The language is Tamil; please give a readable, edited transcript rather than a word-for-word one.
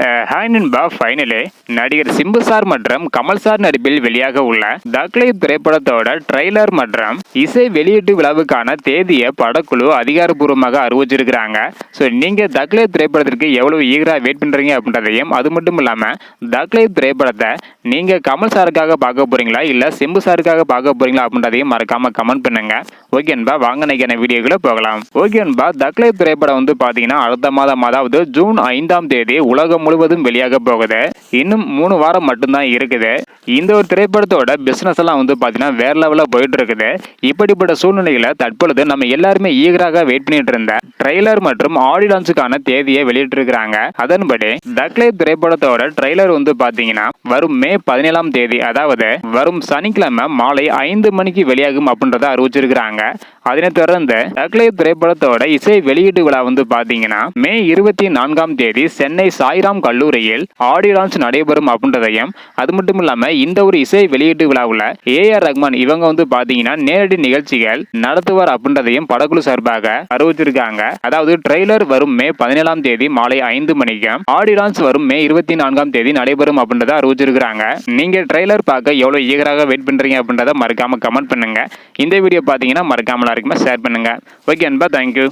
ஹாய் நண்பா, ஃபைனலே நடிகர் சிம்பு சார் மற்றும் கமல் சார் நடிப்பில் வெளியாக உள்ள தக்லை திரைப்படத்தோட ட்ரெய்லர் மற்றும் இசை வெளியீட்டு விழாவுக்கான தேதியை படக்குழு அதிகாரப்பூர்வமாக அறிவிச்சிருக்கிறாங்க. ஸோ நீங்க தக்லை திரைப்படத்திற்கு எவ்வளவு ஈகரா வெயிட் பண்றீங்க அப்படின்றதையும், அது மட்டும் இல்லாம தக்லை திரைப்படத்தை நீங்க கமல் சாருக்காக பார்க்க போறீங்களா இல்ல சிம்பு சாருக்காக பார்க்க போறீங்களா அப்படின்றதையும் மறக்காம கமெண்ட் பண்ணுங்க. ஓகே நண்பா, வாங்க நினைக்கிற வீடியோக்குள்ள போகலாம். ஓகே நண்பா, தக்லை திரைப்படம் வந்து பாத்தீங்கன்னா அடுத்த மாதம், அதாவது ஜூன் 5ஆம் தேதி உலகம் முழுவதும் வெளியாக போகுது. இன்னும் 3 வாரம் மட்டும்தான் இருக்குது. இந்த ஒரு திரைப்படத்தோட பிசினஸ் எல்லாம் வந்து பாத்தீங்கன்னா வேற லெவல்ல போயிட்டு இருக்குது. இப்படிப்பட்ட சூழ்நிலையில தற்பொழுது நம்ம எல்லாருமே ஈகராக வெயிட் பண்ணிட்டு இருந்த ட்ரெய்லர் மற்றும் ஆடியோ லான்ச்சுக்கான தேதியை வெளியிட்டு இருக்காங்க. அதன்படி தக்லை திரைப்படத்தோட ட்ரெய்லர் வந்து பாத்தீங்கன்னா வரும் மே 17ஆம் தேதி, அதாவது வரும் சனிக்கிழமை மாலை 5 மணிக்கு வெளியாகும் அப்படின்றத அறிவிச்சிருக்கிறாங்க. அதனைத் தொடர்ந்து தக்லை திரைப்படத்தோட இசை வெளியீட்டு விழா வந்து பாத்தீங்கன்னா மே 24ஆம் தேதி சென்னை சாய்ராம் கல்லூரியில் ஆடியோ லான்ச் நடைபெறும் அப்படின்றதையும், அது மட்டும் இல்லாம இந்த ஒரு இசை வெளியீட்டு விழாவில் ஏஆர் ரஹ்மான் இவங்க வந்து பாத்தீங்கன்னா நேரடி நிகழ்ச்சிகள் நடத்துவார் அப்படின்றதையும் படக்குழு சார்பாக அறிவிச்சிருக்காங்க. அதாவது ட்ரெய்லர் வரும் மே 17ஆம் தேதி மாலை 5 மணிக்கும் ஆடியோ லான்ச் வரும் மே 24ஆம் தேதி நடைபெறும் அப்படின்றத அறிவிச்சிருக்காங்க. நீங்க ட்ரெய்லர் பார்க்க எவ்வளவு ஈகராக வெயிட் பண்றீங்க அப்படின்றத மறக்காம கமெண்ட் பண்ணுங்க. இந்த வீடியோ பாத்தீங்கன்னா மறக்காம ஷேர் பண்ணுங்க. ஓகே அன்பா, தேங்க்யூ.